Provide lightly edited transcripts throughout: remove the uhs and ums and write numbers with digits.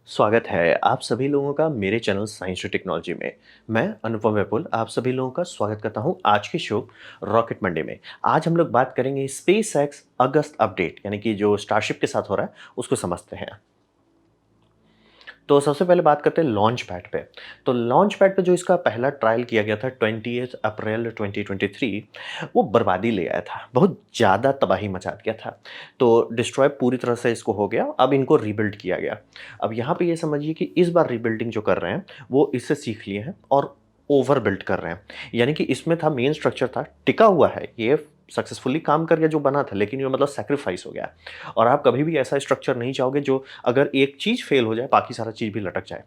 स्वागत है आप सभी लोगों का मेरे चैनल साइंस टू टेक्नोलॉजी में। मैं अनुपम विपुल आप सभी लोगों का स्वागत करता हूं आज के शो रॉकेट मंडे में। आज हम लोग बात करेंगे स्पेस एक्स अगस्त अपडेट यानी कि जो स्टारशिप के साथ हो रहा है उसको समझते हैं। तो सबसे पहले बात करते हैं लॉन्च पैड पे। तो लॉन्च पैड पे जो इसका पहला ट्रायल किया गया था 20 अप्रैल 2023 वो बर्बादी ले आया था, बहुत ज़्यादा तबाही मचा दिया था। तो डिस्ट्रॉय पूरी तरह से इसको हो गया, अब इनको रीबिल्ड किया गया। अब यहाँ पे ये समझिए कि इस बार रीबिल्डिंग जो कर रहे हैं वो इससे सीख लिए हैं और ओवर बिल्ड कर रहे हैं। यानी कि इसमें था मेन स्ट्रक्चर था टिका हुआ है, ये सक्सेसफुली काम कर गया जो बना था, लेकिन ये मतलब सैक्रिफाइस हो गया। और आप कभी भी ऐसा स्ट्रक्चर नहीं चाहोगे जो अगर एक चीज़ फेल हो जाए बाकी सारा चीज़ भी लटक जाए।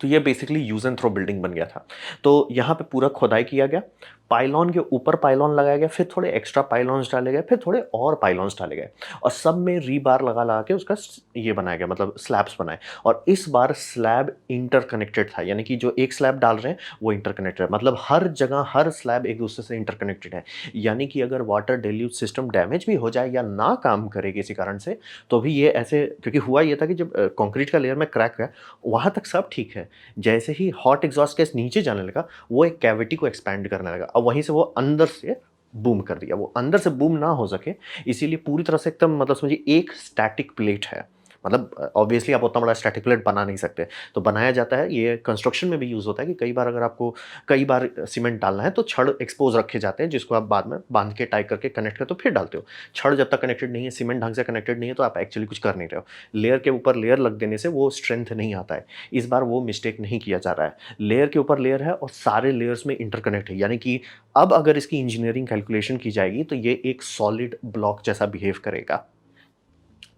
तो ये basically use and throw building बन गया था। तो यहाँ पे पूरा खुदाई किया गया, पाइलॉन के ऊपर पाइलॉन लगाया गया, फिर थोड़े एक्स्ट्रा पाइलॉन्स डाले गए, फिर थोड़े और पाइलॉन्स डाले गए और सब में रीबार लगा लगा के उसका ये बनाया गया, मतलब स्लैब्स बनाए। और इस बार स्लैब इंटरकनेक्टेड था, यानी कि जो एक स्लैब डाल रहे हैं वो इंटरकनेक्टेड है, मतलब हर जगह हर स्लैब एक दूसरे से इंटरकनेक्टेड है। यानी कि अगर वाटर डेल्यूज सिस्टम डैमेज भी हो जाए या ना काम करे किसी कारण से, तो भी ये ऐसे, क्योंकि हुआ ये था कि जब कंक्रीट का लेयर में क्रैक है वहाँ तक सब ठीक है, जैसे ही हॉट एग्जॉस्ट गैस नीचे जाने लगा वो एक कैविटी को एक्सपैंड करने लगा और वहीं से वो अंदर से बूम कर दिया। वो अंदर से बूम ना हो सके इसीलिए पूरी तरह से एकदम, मतलब समझिए एक स्टैटिक प्लेट है। मतलब ऑब्वियसली आप उतना बड़ा स्टैटिक प्लेट बना नहीं सकते, तो बनाया जाता है। ये कंस्ट्रक्शन में भी यूज़ होता है कि कई बार अगर आपको कई बार सीमेंट डालना है तो छड़ एक्सपोज रखे जाते हैं जिसको आप बाद में बांध के टाई करके कनेक्ट करते हो फिर डालते हो। छड़ जब तक कनेक्टेड नहीं है, सीमेंट ढंग से कनेक्टेड नहीं है, तो आप एक्चुअली कुछ कर नहीं रहे हो। लेयर के ऊपर लेयर लग देने से वो स्ट्रेंथ नहीं आता है। इस बार वो मिस्टेक नहीं किया जा रहा है। लेयर के ऊपर लेयर है और सारे लेयर्स में इंटरकनेक्ट है, यानी कि अब अगर इसकी इंजीनियरिंग कैलकुलेशन की जाएगी तो ये एक सॉलिड ब्लॉक जैसा बिहेव करेगा।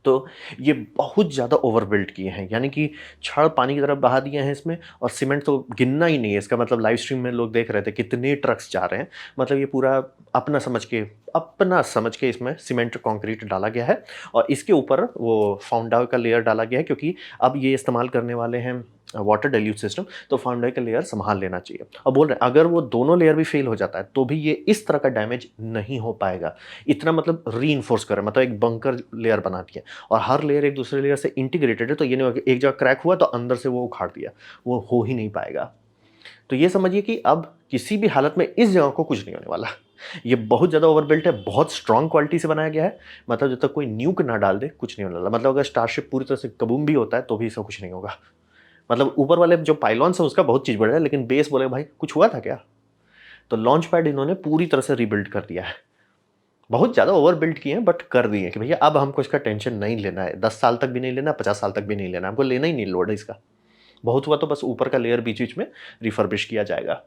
तो ये बहुत ज़्यादा ओवरबिल्ड किए हैं, यानी कि छड़ पानी की तरफ बहा दिए हैं इसमें, और सीमेंट तो गिनना ही नहीं है इसका। मतलब लाइव स्ट्रीम में लोग देख रहे थे कितने ट्रक्स जा रहे हैं। मतलब ये पूरा अपना समझ के अपना समझ के इसमें सीमेंट कंक्रीट डाला गया है और इसके ऊपर वो फाउंडाई का लेयर डाला गया है, क्योंकि अब ये इस्तेमाल करने वाले हैं वाटर डेल्यूज सिस्टम, तो फाउंडाई का लेयर संभाल लेना चाहिए। अब बोल रहे हैं अगर वो दोनों लेयर भी फेल हो जाता है तो भी ये इस तरह का डैमेज नहीं हो पाएगा। इतना मतलब री कर, मतलब एक बंकर लेयर बना दिया और हर लेयर एक दूसरे लेयर से इंटीग्रेटेड है, तो ये नहीं होगा कि एक जगह क्रैक हुआ तो अंदर से वो उखाड़ दिया, वो हो ही नहीं पाएगा। तो ये समझिए कि अब किसी भी हालत में इस जगह को कुछ नहीं होने वाला। ये बहुत ज़्यादा ओवरबिल्ट है, बहुत स्ट्रॉन्ग क्वालिटी से बनाया गया है। मतलब जब तक कोई न्यूक ना डाल दे कुछ नहीं होने वाला। मतलब अगर स्टारशिप पूरी तरह से कबूम भी होता है तो भी इसका कुछ नहीं होगा। मतलब ऊपर वाले जो पाइलॉन्स है उसका बहुत चीज़ बढ़ रहा है, लेकिन बेस बोले भाई कुछ हुआ था क्या? तो लॉन्च पैड इन्होंने पूरी तरह से रीबिल्ड कर दिया है। बहुत ज़्यादा ओवर बिल्ड किए हैं बट कर दिए हैं कि भैया अब हमको इसका टेंशन नहीं लेना है, 10 साल तक भी नहीं लेना, 50 साल तक भी नहीं लेना, हमको लेना ही नहीं लोड है इसका। बहुत हुआ तो बस ऊपर का लेयर बीच-बीच में रिफर्बिश किया जाएगा।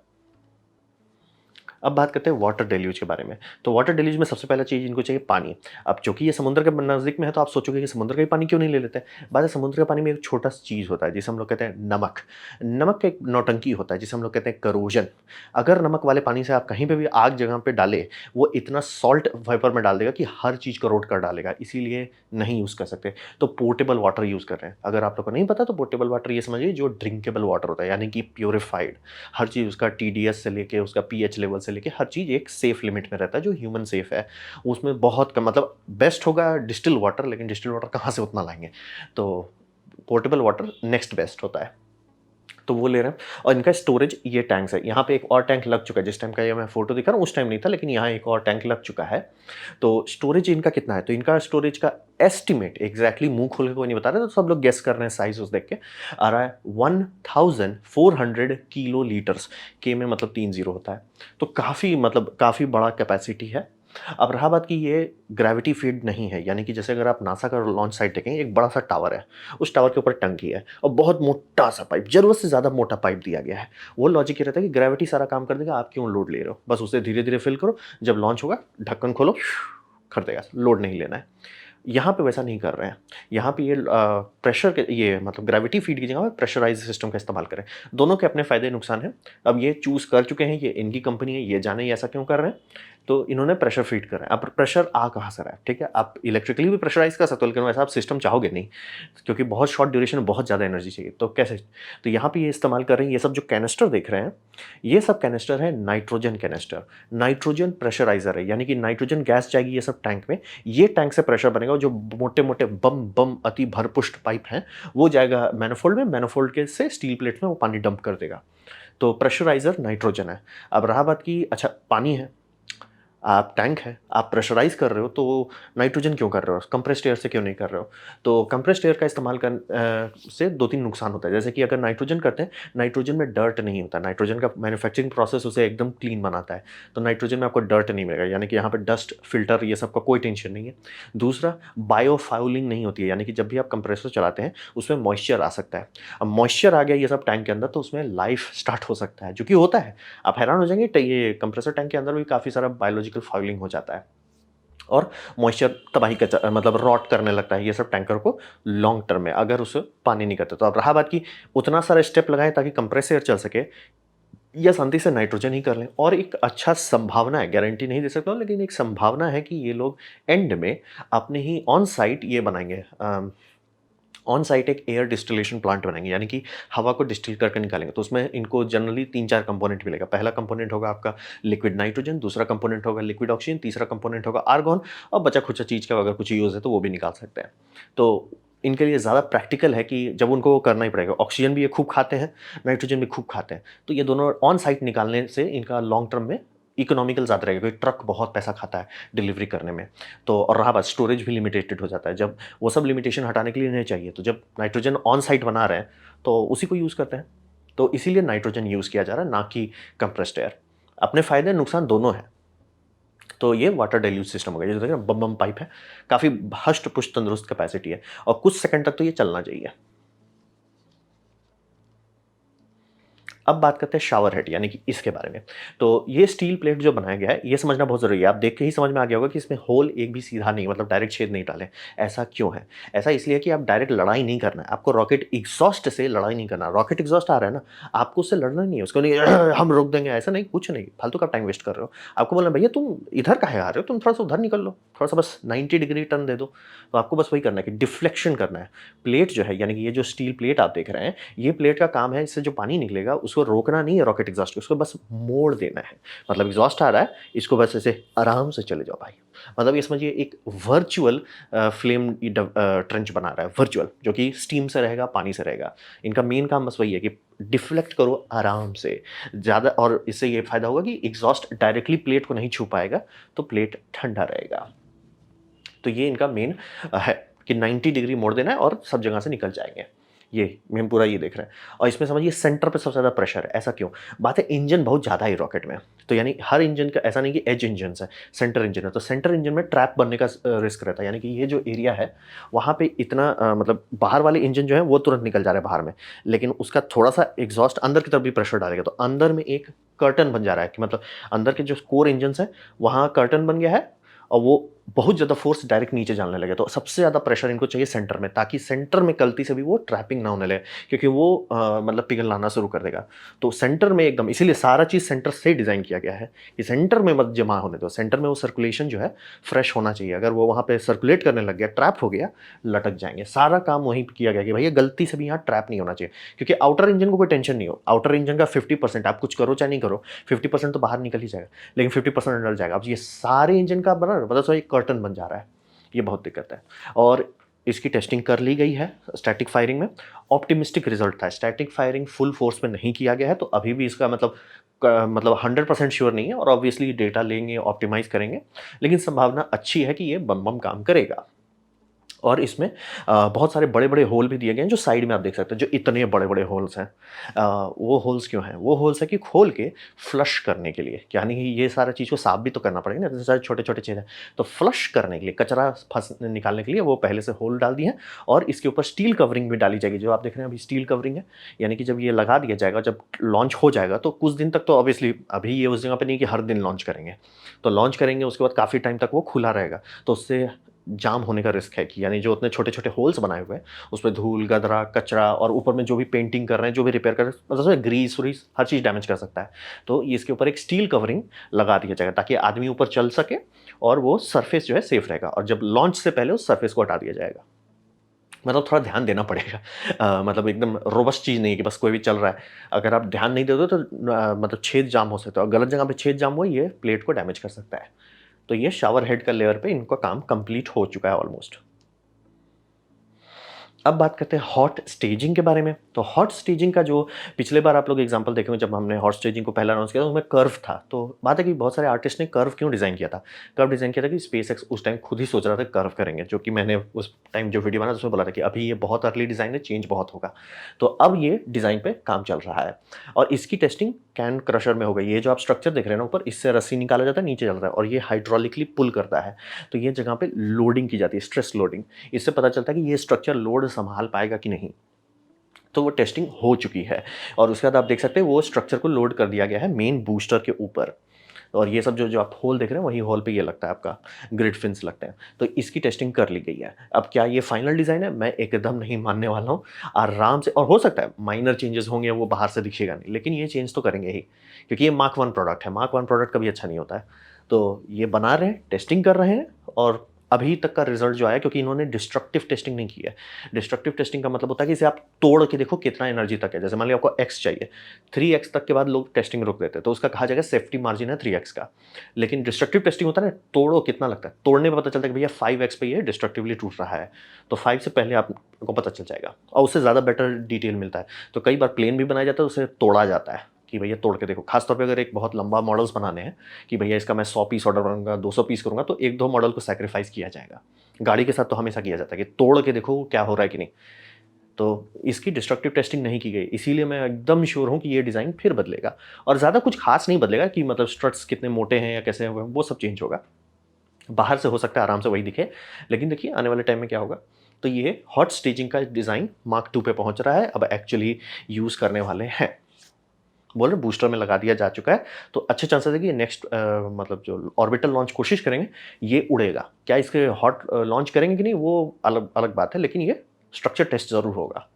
अब बात करते हैं वाटर डेल्यूज के बारे में। तो वाटर डेल्यूज में सबसे पहला चीज़ इनको चाहिए पानी। अब चूँकि ये समुद्र के नज़दीक में है तो आप सोचोगे कि समुद्र का ही पानी क्यों नहीं ले लेते हैं? बात है, समुद्र के पानी में एक छोटा-सा चीज़ होता है जिसे हम लोग कहते हैं नमक। नमक का एक नौटंकी होता है जिसे हम लोग कहते हैं करोजन। अगर नमक वाले पानी से आप कहीं पे भी आग जगह पे डालें, वो इतना सॉल्ट वेपर में डाल देगा कि हर चीज़ करोड कर डालेगा, इसीलिए नहीं यूज़ कर सकते। तो पोर्टेबल वाटर यूज़ कर रहे हैं। अगर आप लोग को नहीं पता तो पोर्टेबल वाटर ये समझिए जो ड्रिंकेबल वाटर होता है, यानी कि प्यूरिफाइड। हर चीज़ उसका टीडीएस से लेके उसका पीएच लेवल से लेके हर चीज़ एक सेफ लिमिट में रहता है जो ह्यूमन सेफ है। उसमें बहुत कम, मतलब बेस्ट होगा डिस्टिल वाटर, लेकिन डिस्टिल वाटर कहाँ से उतना लाएँगे? तो पोर्टेबल वाटर नेक्स्ट बेस्ट होता है। तो वो ले रहे हैं और इनका स्टोरेज ये टैंक्स है। यहाँ पे एक और टैंक लग चुका है, जिस टाइम का ये मैं फ़ोटो दिखा रहा हूँ उस टाइम नहीं था, लेकिन यहाँ एक और टैंक लग चुका है। तो स्टोरेज इनका कितना है? तो इनका स्टोरेज का एस्टीमेट एग्ज़ैक्टली मुँह खोल के कोई नहीं बता रहा है, तो सब लोग गेस कर रहे हैं साइज़ उस देख के। आ रहा है 1400 किलो लीटर्स, के में मतलब 3 ज़ीरो होता है। तो काफ़ी, मतलब काफ़ी बड़ा कैपेसिटी है। अब रहा बात कि ये ग्रेविटी फीड नहीं है, यानी कि जैसे अगर आप नासा का लॉन्च साइट देखें, एक बड़ा सा टावर है, उस टावर के ऊपर टंकी है और बहुत मोटा सा पाइप, ज़रूरत से ज़्यादा मोटा पाइप दिया गया है। वो लॉजिक ये रहता है कि ग्रेविटी सारा काम कर देगा, आप क्यों लोड ले रहे हो? बस उसे धीरे-धीरे फिल करो, जब लॉन्च होगा ढक्कन खोलो, कर देगा, लोड नहीं लेना है। यहाँ पे वैसा नहीं कर रहे हैं। यहाँ पे ये प्रेशर के ये मतलब ग्रेविटी फीड की जगह पे प्रेशराइज़्ड सिस्टम का इस्तेमाल करें। दोनों के अपने फ़ायदे नुकसान हैं। अब ये चूज़ कर चुके हैं, ये इनकी कंपनी है, ये जाने ये ऐसा क्यों कर रहे हैं। तो इन्होंने प्रेशर फीड करा है। अब प्रेशर आ कहाँ से रहा है, ठीक है? आप इलेक्ट्रिकली भी प्रेशराइज़ कर सकते हो, लेकिन वैसा आप सिस्टम चाहोगे नहीं, क्योंकि बहुत शॉर्ट ड्यूरेशन में बहुत ज़्यादा एनर्जी चाहिए। तो कैसे? तो यहाँ पे ये इस्तेमाल कर रहे हैं, ये सब जो कैनिस्टर देख रहे हैं, ये सब कैनिस्टर है नाइट्रोजन कैनिस्टर। नाइट्रोजन प्रेशराइज़र है, यानी कि नाइट्रोजन गैस जाएगी ये सब टैंक में, ये टैंक से प्रेशर बनेगा, और जो मोटे-मोटे बम बम अति भरपुष्ट पाइप हैं, वो जाएगा मैनिफोल्ड में, मैनिफोल्ड के से स्टील प्लेट में वो पानी डंप कर देगा। तो प्रेशराइज़र नाइट्रोजन है। अब रहा बात कि अच्छा पानी है, आप टैंक है, आप प्रेशराइज़ कर रहे हो, तो नाइट्रोजन क्यों कर रहे हो? कंप्रेस्ड एयर से क्यों नहीं कर रहे हो? तो कंप्रेस्ड एयर का इस्तेमाल से 2-3 नुकसान होता है। जैसे कि अगर नाइट्रोजन करते हैं, नाइट्रोजन में डर्ट नहीं होता। नाइट्रोजन का मैन्युफैक्चरिंग प्रोसेस उसे एकदम क्लीन बनाता है। तो नाइट्रोजन में आपको डर्ट नहीं मिलेगा, यानी कि यहाँ पे डस्ट, फ़िल्टर ये सब का कोई टेंशन नहीं है। दूसरा, बायोफ़ाउलिंग नहीं होती है, यानी कि जब भी आप कंप्रेसर चलाते हैं, उसमें मॉइस्चर आ सकता है। अब मॉइस्चर आ गया ये सब टैंक के अंदर, तो उसमें लाइफ़ स्टार्ट हो सकता है, जो कि होता है। आप हैरान हो जाएँगे, ये कंप्रेसर टैंक के अंदर भी काफ़ी सारा बायोलॉजिकल फाउलिंग हो जाता है, और मॉइस्चर तबाही का मतलब रॉट करने लगता है ये सब टैंकर को लॉन्ग टर्म में, अगर उसे पानी नहीं करते। तो अब रहा बात कि उतना सारा स्टेप लगाएँ ताकि कंप्रेस एयर चल सके, या शांति से नाइट्रोजन ही कर लें। और एक अच्छा संभावना है, गारंटी नहीं दे सकता हूँ, लेकिन एक संभावना है कि ये लोग एंड में अपने ही ऑन साइट ये बनाएँगे, ऑन साइट एक एयर डिस्टिलेशन प्लांट बनाएंगे, यानी कि हवा को डिस्टिल करके निकालेंगे। तो उसमें इनको जनरली 3-4 कंपोनेंट मिलेगा। पहला कंपोनेंट होगा आपका लिक्विड नाइट्रोजन, दूसरा कंपोनेंट होगा लिक्विड ऑक्सीजन, तीसरा कंपोनेंट होगा आर्गॉन, और बचा-खुचा चीज़ का अगर कुछ यूज़ है तो वो भी निकाल सकते हैं। तो इनके लिए ज़्यादा प्रैक्टिकल है कि जब उनको वो करना ही पड़ेगा। ऑक्सीजन भी ये खूब खाते हैं, नाइट्रोजन भी खूब खाते हैं। तो ये दोनों ऑन साइट निकालने से इनका लॉन्ग टर्म में इकोनॉमिकल ज़्यादा रहेगा, क्योंकि ट्रक बहुत पैसा खाता है डिलीवरी करने में। तो और रहा बात, स्टोरेज भी लिमिटेड हो जाता है। जब वो सब लिमिटेशन हटाने के लिए नहीं चाहिए, तो जब नाइट्रोजन ऑन साइट बना रहे हैं, तो उसी को यूज़ करते हैं। तो इसीलिए नाइट्रोजन यूज़ किया जा रहा है, ना कि कंप्रेस्ड एयर। अपने फ़ायदे नुकसान दोनों हैं। तो ये वाटर डेल्यूज सिस्टम हो गया, जो देखिए ना बम-बम पाइप है, काफ़ी हष्ट-पुष्ट तंदुरुस्त कैपेसिटी है, और कुछ सेकंड तक तो ये चलना चाहिए। अब बात करते हैं शावर हेड, यानी कि इसके बारे में। तो ये स्टील प्लेट जो बनाया गया है, ये समझना बहुत ज़रूरी है। आप देख के ही समझ में आ गया होगा कि इसमें होल एक भी सीधा नहीं है, मतलब डायरेक्ट छेद नहीं डाले। ऐसा क्यों है? ऐसा इसलिए कि आप डायरेक्ट लड़ाई नहीं करना है, आपको रॉकेट एग्ज़ॉस्ट से लड़ाई नहीं करना। रॉकेट एग्ज़ॉस्ट आ रहा है ना, आपको उससे लड़ना नहीं है, उसको नहीं हम रोक देंगे, ऐसा नहीं, कुछ नहीं, फालतू का टाइम वेस्ट कर रहे हो। आपको बोलना भैया तुम इधर काहे आ रहे हो? तुम थोड़ा-सा उधर निकल लो, थोड़ा-सा बस 90 डिग्री टर्न दे दो। तो आपको बस वही करना है कि डिफ्लेक्शन करना है। प्लेट जो है, यानी कि ये जो स्टील प्लेट आप देख रहे हैं, ये प्लेट का काम है, इससे जो पानी निकलेगा उसको रोकना नहीं है रॉकेट एग्जॉस्ट को, उसको बस मोड़ देना है। मतलब एग्जॉस्ट आ रहा है, इसको बस ऐसे आराम से चले जाओ भाई। मतलब ये समझिए एक वर्चुअल फ्लेम ट्रेंच बना रहा है, वर्चुअल, जो कि स्टीम से रहेगा, पानी से रहेगा। इनका मेन काम बस वही है कि डिफ्लेक्ट करो आराम से ज़्यादा, और इससे ये फ़ायदा होगा कि एग्जॉस्ट डायरेक्टली प्लेट को नहीं छू पाएगा, तो प्लेट ठंडा रहेगा। तो ये इनका मेन है कि 90 डिग्री मोड़ देना है और सब जगह से निकल जाएँगे। ये हम पूरा ये देख रहे हैं, और इसमें समझिए सेंटर पे सबसे ज़्यादा प्रेशर है। ऐसा क्यों? बात है इंजन बहुत ज़्यादा है रॉकेट में, तो यानी हर इंजन का ऐसा नहीं कि एज इंजन्स है, सेंटर इंजन है, तो सेंटर इंजन में ट्रैप बनने का रिस्क रहता है। यानी कि ये जो एरिया है, वहाँ पे इतना मतलब बाहर वाले इंजन जो है वो तुरंत निकल जा रहे हैं बाहर में, लेकिन उसका थोड़ा-सा एग्ज़ॉस्ट अंदर की तरफ भी प्रेशर डालेगा, तो अंदर में एक कर्टन बन जा रहा है, कि मतलब अंदर के जो कोर इंजन्स हैं, वहाँ कर्टन बन गया है, और वो बहुत ज़्यादा फ़ोर्स डायरेक्ट नीचे जाने लगे। तो सबसे ज़्यादा प्रेशर इनको चाहिए सेंटर में, ताकि सेंटर में गलती से भी वो ट्रैपिंग ना होने लगे, क्योंकि वो मतलब पिघलाना शुरू कर देगा। तो सेंटर में एकदम, इसीलिए सारा चीज़ सेंटर से डिज़ाइन किया गया है कि सेंटर में मत जमा होने दो। सेंटर में वो सर्कुलेशन जो है फ्रेश होना चाहिए। अगर वो वहाँ पे सर्कुलेट करने लग गया, ट्रैप हो गया, लटक जाएँगे। सारा काम वहीं पे किया गया कि भैया गलती से भी यहाँ ट्रैप नहीं होना चाहिए, क्योंकि आउटर इंजन को कोई टेंशन नहीं हो। आउटर इंजन का 50% आप कुछ करो चाहे नहीं करो, 50% तो बाहर निकल ही जाएगा, लेकिन 50% अंदर जाएगा। अब ये सारे इंजन का बना, मतलब सो एक कर्टन बन जा रहा है। ये बहुत दिक्कत है, और इसकी टेस्टिंग कर ली गई है स्टैटिक फायरिंग में। ऑप्टिमिस्टिक रिजल्ट था। स्टैटिक फायरिंग फुल फोर्स में नहीं किया गया है, तो अभी भी इसका मतलब 100% श्योर नहीं है, और ऑब्वियसली डेटा लेंगे, ऑप्टिमाइज़ करेंगे, लेकिन संभावना अच्छी है कि ये बम-बम काम करेगा। और इसमें बहुत सारे बड़े-बड़े होल भी दिए गए हैं, जो साइड में आप देख सकते हैं, जो इतने बड़े-बड़े होल्स हैं। वो होल्स क्यों हैं? वो होल्स है कि खोल के फ्लश करने के लिए, यानी कि ये सारा चीज़ को साफ भी तो करना पड़ेगा ना, इतने सारे छोटे-छोटे चीज़ हैं। तो फ्लश करने के लिए, कचरा फँस निकालने के लिए वो पहले से होल डाल दिए हैं, और इसके ऊपर स्टील कवरिंग भी डाली जाएगी, जो आप देख रहे हैं अभी स्टील कवरिंग है। यानी कि जब ये लगा दिया जाएगा, जब लॉन्च हो जाएगा, तो कुछ दिन तक तो ऑब्वियसली अभी ये उस जगह पे नहीं कि हर दिन लॉन्च करेंगे। तो लॉन्च करेंगे, उसके बाद काफ़ी टाइम तक वो खुला रहेगा। तो उससे जाम होने का रिस्क है कि यानी जो उतने छोटे-छोटे होल्स बनाए हुए हैं, उसपे धूल, गदरा, कचरा और ऊपर में जो भी पेंटिंग कर रहे हैं, जो भी रिपेयर कर रहे हैं, मतलब उसमें ग्रीस-व्रीस हर चीज़ डैमेज कर सकता है। तो ये इसके ऊपर एक स्टील कवरिंग लगा दिया जाएगा ताकि आदमी ऊपर चल सके और वो सरफेस जो है सेफ रहेगा और जब लॉन्च से पहले उस सरफेस को हटा दिया जाएगा। मतलब थोड़ा ध्यान देना पड़ेगा। मतलब एकदम रोबस्ट चीज़ नहीं है कि बस कोई भी चल रहा है। अगर आप ध्यान नहीं दोगे तो मतलब छेद जाम हो सकता है और गलत जगह पे छेद जाम हुआ ये प्लेट को डैमेज कर सकता है। तो ये शावर हेड का लेयर पे इनका काम कंप्लीट हो चुका है ऑलमोस्ट। अब बात करते हैं हॉट स्टेजिंग के बारे में। तो हॉट स्टेजिंग का जो पिछले बार आप लोग एग्जांपल देखे होंगे जब हमने हॉट स्टेजिंग को पहला अनाउंस किया था उसमें कर्व था। तो बात है कि बहुत सारे आर्टिस्ट ने कर्व क्यों डिज़ाइन किया था? कर्व डिज़ाइन किया था कि स्पेसएक्स उस टाइम खुद ही सोच रहा था कर्व करेंगे, जो कि मैंने उस टाइम जो वीडियो बना था उसमें बोला था कि अभी ये बहुत अर्ली डिज़ाइन है, चेंज बहुत होगा। तो अब ये डिज़ाइन पे काम चल रहा है और इसकी टेस्टिंग कैन क्रशर में हो गई। ये जो आप स्ट्रक्चर देख रहे हैं ना ऊपर, इससे रस्सी निकाला जाता है, नीचे चलता है और ये हाइड्रोलिकली पुल करता है। तो ये जगह पे लोडिंग की जाती है, स्ट्रेस लोडिंग। इससे पता चलता है कि ये स्ट्रक्चर लोड सँभाल पाएगा कि नहीं। तो वो टेस्टिंग हो चुकी है और उसके बाद आप देख सकते हैं वो स्ट्रक्चर को लोड कर दिया गया है मेन बूस्टर के ऊपर। और ये सब जो जो आप होल देख रहे हैं वही होल पे ये लगता है आपका ग्रिड फिन्स लगते हैं। तो इसकी टेस्टिंग कर ली गई है। अब क्या ये फाइनल डिज़ाइन है? मैं एकदम नहीं मानने वाला हूँ। आराम से और हो सकता है माइनर चेंजेस होंगे वो बाहर से दिखेगा नहीं, लेकिन ये चेंज तो करेंगे ही क्योंकि ये मार्क 1 प्रोडक्ट है। मार्क 1 प्रोडक्ट कभी अच्छा नहीं होता है। तो ये बना रहे हैं, टेस्टिंग कर रहे हैं और अभी तक का रिजल्ट जो आया क्योंकि इन्होंने डिस्ट्रक्टिव टेस्टिंग नहीं की है। डिस्ट्रक्टिव टेस्टिंग का मतलब होता है कि इसे आप तोड़ के देखो कितना एनर्जी तक है। जैसे मान लिया आपको एक्स चाहिए, 3x तक के बाद लोग टेस्टिंग रोक देते हैं, तो उसका कहा जाएगा सेफ्टी मार्जिन है 3x का। लेकिन डिस्ट्रक्टिव टेस्टिंग होता है ना, तोड़ो कितना लगता है, तोड़ने पे पता चलता है कि भैया 5x पे ये डिस्ट्रक्टिवली टूट रहा है। तो 5 से पहले आपको पता चल जाएगा और उससे ज़्यादा बेटर डिटेल मिलता है। तो कई बार प्लेन भी बनाया जाता है, उसे तोड़ा जाता है कि भैया तोड़ के देखो। खासतौर पे अगर एक बहुत लंबा मॉडल्स बनाने हैं कि भैया इसका मैं 100 पीस ऑर्डर करूँगा, 200 पीस करूँगा, तो 1-2 मॉडल को सैक्रिफाइस किया जाएगा। गाड़ी के साथ तो हमेशा किया जाता है कि तोड़ के देखो क्या हो रहा है कि नहीं। तो इसकी डिस्ट्रक्टिव टेस्टिंग नहीं की गई, इसीलिए मैं एकदम श्योर हूँ कि ये डिज़ाइन फिर बदलेगा और ज़्यादा कुछ खास नहीं बदलेगा कि मतलब स्ट्रट्स कितने मोटे हैं या कैसे हैं, वो सब चेंज होगा। बाहर से हो सकता है आराम से वही दिखे, लेकिन देखिए आने वाले टाइम में क्या होगा। तो ये हॉट स्टेजिंग का डिज़ाइन मार्क 2 पे पहुँच रहा है, अब एक्चुअली यूज़ करने वाले हैं। बोल रहे बूस्टर में लगा दिया जा चुका है, तो अच्छे चांसेस है कि नेक्स्ट मतलब जो ऑर्बिटल लॉन्च कोशिश करेंगे, ये उड़ेगा। क्या इसके हॉट लॉन्च करेंगे कि नहीं वो अलग अलग बात है, लेकिन ये स्ट्रक्चर टेस्ट ज़रूर होगा।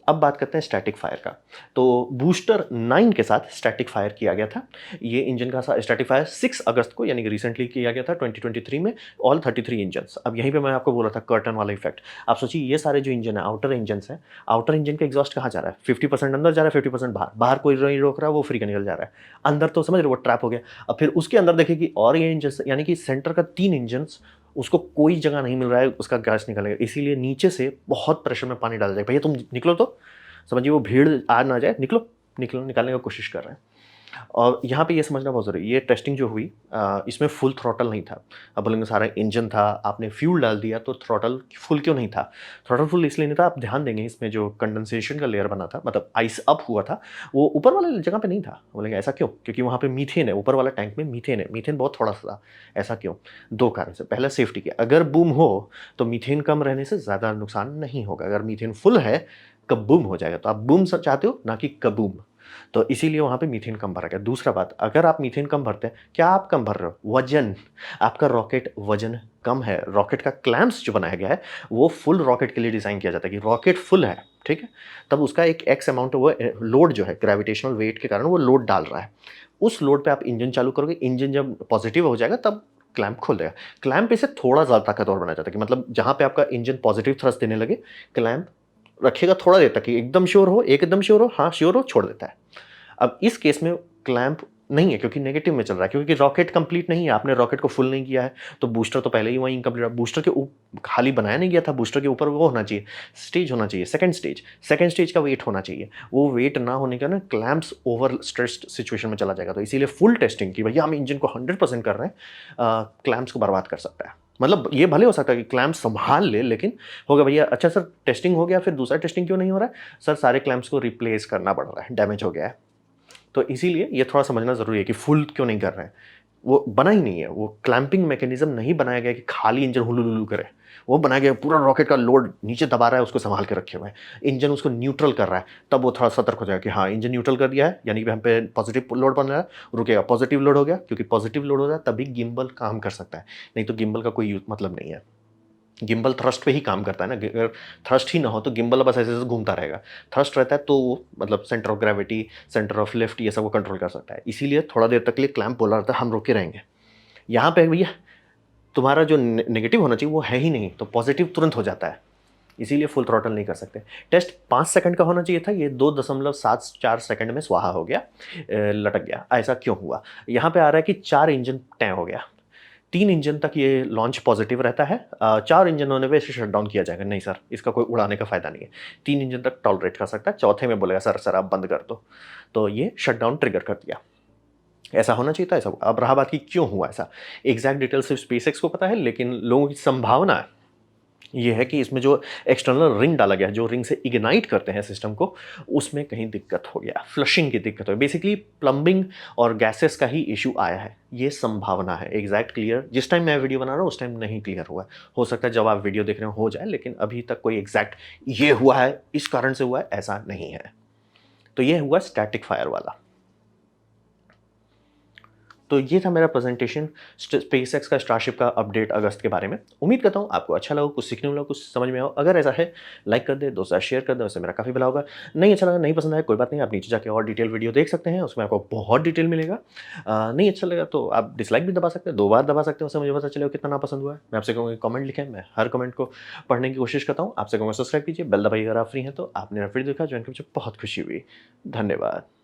अब बात करते हैं स्टैटिक फायर का। तो बूस्टर 9 के साथ स्टैटिक फायर किया गया था। ये इंजन का स्टैटिक फायर 6 अगस्त को यानी कि रिसेंटली किया गया था 2023 में, ऑल 33 इंजन्स। अब यहीं पे मैं आपको बोला था कर्टन वाला इफेक्ट। आप सोचिए ये सारे जो इंजन है, आउटर इंजन्स हैं, आउटर इंजन का एग्जॉस्ट कहाँ जा रहा है? 50% अंदर जा रहा है, 50% बाहर। बाहर कोई नहीं रोक रहा है, वो फ्री का निकल जा रहा है। अंदर तो समझ रहे हो वो ट्रैप हो गया। अब फिर उसके अंदर देखिए कि और ये इंजन यानी कि सेंटर का 3 इंजन्स, उसको कोई जगह नहीं मिल रहा है, उसका गैस निकलेगा। इसीलिए नीचे से बहुत प्रेशर में पानी डाला जाएगा। भैया तुम निकलो तो, समझिए वो भीड़ आ ना जाए, निकलो, निकलो, निकालने की कोशिश कर रहे हैं। और यहाँ पे ये समझना बहुत ज़रूरी है, ये टेस्टिंग जो हुई इसमें फुल थ्रॉटल नहीं था। अब बोलेंगे सारा इंजन था, आपने फ्यूल डाल दिया तो थ्रॉटल फुल क्यों नहीं था? थ्रॉटल फुल इसलिए नहीं था, आप ध्यान देंगे इसमें जो कंडेंसेशन का लेयर बना था, मतलब आइस अप हुआ था, वो ऊपर वाले जगह पे नहीं था। बोलेंगे ऐसा क्यों? क्योंकि वहाँ पे मीथेन है, ऊपर वाला टैंक में मीथेन है, मीथेन बहुत थोड़ा-सा था। ऐसा क्यों? 2 कारण से, पहला सेफ्टी के, अगर बूम हो तो मीथेन कम रहने से ज़्यादा नुकसान नहीं होगा। अगर मीथेन फुल है, कबूम हो जाएगा। तो आप बूम स चाहते हो, ना कि कबूम। तो इसीलिए वहाँ पे मीथेन कम भरा गया। दूसरा बात, अगर आप मीथेन कम भरते हैं, क्या आप कम भर रहे हो? वज़न। आपका रॉकेट वज़न कम है। रॉकेट का क्लैंप्स जो बनाया गया है, वो फुल रॉकेट के लिए डिज़ाइन किया जाता है कि रॉकेट फुल है, ठीक है? तब उसका एक एक्स अमाउंट वो लोड जो है ग्रेविटेशनल वेट के कारण वो लोड डाल रहा है। उस लोड पे आप इंजन चालू करोगे, इंजन जब पॉजिटिव हो जाएगा तब क्लैंप खोल देगा। क्लैंप इसे थोड़ा ज़्यादा ताकतवर बनाया जाता है कि मतलब जहाँ पे आपका इंजन पॉजिटिव थ्रस्ट देने लगे, क्लैंप रखिएगा थोड़ा देर तक कि एकदम श्योर हो, एकदम श्योर हो, हाँ श्योर हो, छोड़ देता है। अब इस केस में क्लैंप नहीं है क्योंकि नेगेटिव में चल रहा है, क्योंकि रॉकेट कंप्लीट नहीं है, आपने रॉकेट को फुल नहीं किया है, तो बूस्टर तो पहले ही वहीं इनकम्प्लीट है। बूस्टर के खाली बनाया नहीं गया था, बूस्टर के ऊपर वो होना चाहिए, स्टेज होना चाहिए, सेकंड स्टेज का वेट होना चाहिए। वो वेट ना होने के कारण क्लैंप्स ओवर स्ट्रेस्ड सिचुएशन में चला जाएगा। तो इसीलिए फुल टेस्टिंग की भैया हम इंजन को 100% कर रहे हैं, क्लैंप्स को बर्बाद कर सकता है। मतलब ये भले हो सकता है कि क्लैंप संभाल ले, लेकिन होगा भैया अच्छा सर टेस्टिंग हो गया, फिर दूसरा टेस्टिंग क्यों नहीं हो रहा है? सर सारे क्लैंप्स को रिप्लेस करना पड़ रहा है, डैमेज हो गया है। तो इसीलिए ये थोड़ा समझना ज़रूरी है कि फुल क्यों नहीं कर रहे हैं। वो बना ही नहीं है, वो क्लैंपिंग मैकेनिज़्म नहीं बनाया गया कि खाली इंजन हुलुलुलु करे। वो बनाया गया पूरा रॉकेट का लोड नीचे दबा रहा है, उसको सँभाल के रखे हुए हैं। इंजन उसको न्यूट्रल कर रहा है, तब वो थोड़ा सतर्क हो जाएगा कि हाँ, इंजन न्यूट्रल कर दिया है, यानी कि हम पे पॉज़िटिव लोड बन रहा है, रुकेगा। पॉज़िटिव लोड हो गया, क्योंकि पॉज़िटिव लोड हो रहा है तभी गिम्बल काम कर सकता है, नहीं तो गिम्बल का कोई मतलब नहीं है। गिम्बल थ्रस्ट पे ही काम करता है ना, अगर थ्रस्ट ही ना हो तो गिम्बल बस ऐसे-ऐसे घूमता रहेगा। थ्रस्ट रहता है तो वो मतलब centre of gravity, centre of lift ये सब वो कंट्रोल कर सकता है। इसीलिए थोड़ा देर तक के लिए क्लैंप बोला रहता है, हम रुके रहेंगे। यहाँ पे भैया तुम्हारा जो नेगेटिव होना चाहिए वो है ही नहीं, तो पॉजिटिव तुरंत हो जाता है, इसीलिए फुल थ्रॉटल नहीं कर सकते। टेस्ट 5 सेकंड का होना चाहिए था, ये 2.74 सेकंड में स्वाहा हो गया, लटक गया। ऐसा क्यों हुआ? यहाँ पे आ रहा है कि 4 इंजन तय हो गया। 3 इंजन तक ये लॉन्च पॉजिटिव रहता है, 4 इंजन होने पे इसे शट डाउन किया जाएगा। नहीं सर, इसका कोई उड़ाने का फ़ायदा नहीं है। 3 इंजन तक टॉलरेट कर सकता है, चौथे में बोलेगा सर सर आप बंद कर दो। तो ये शट डाउन ट्रिगर कर दिया। ऐसा होना चाहिए था, ऐसा हुआ। अब रहा बात कि क्यों हुआ ऐसा? एग्ज़ैक्ट डिटेल सिर्फ स्पेसएक्स को पता है, लेकिन लोगों की संभावना ये है कि इसमें जो एक्सटर्नल रिंग डाला गया है, जो रिंग से इग्नाइट करते हैं सिस्टम को, उसमें कहीं दिक्कत हो गया, फ्लशिंग की दिक्कत हो गई। बेसिकली प्लम्बिंग और गैसेस का ही इश्यू आया है, ये संभावना है। एग्जैक्ट क्लियर जिस टाइम मैं वीडियो बना रहा हूँ उस टाइम नहीं क्लियर हुआ है। हो सकता है जब आप वीडियो देख रहे हो जाए, लेकिन अभी तक कोई एग्जैक्ट ये हुआ है, इस कारण से हुआ है, ऐसा नहीं है। तो ये हुआ स्टैटिक फायर वाला। तो ये था मेरा प्रेजेंटेशन स्पेसएक्स का स्टारशिप का अपडेट अगस्त के बारे में। उम्मीद करता हूँ आपको अच्छा लगा, कुछ सीखने मिला, कुछ समझ में आओ। अगर ऐसा है लाइक कर दे, दोस्तों शेयर कर दे, उससे मेरा काफ़ी भला होगा। नहीं अच्छा लगा, नहीं पसंद आया, कोई बात नहीं, आप नीचे जाके और डिटेल वीडियो देख सकते हैं, उसमें आपको बहुत डिटेल मिलेगा। नहीं अच्छा लगा तो आप डिसलाइक भी दबा सकते हैं, 2 बार दबा सकते हैं, उससे मुझे पता चलेगा कितना नापसंद हुआ है। मैं आपसे कहूँगा कमेंट लिखें, मैं हर कमेंट को पढ़ने की कोशिश करता हूँ। आपसे कहूँगा सब्सक्राइब कीजिए, बेल दबाइए अगर आप फ्री हैं तो। आपने मेरा वीडियो देखा, ज्वाइन करके मुझे बहुत खुशी हुई। धन्यवाद।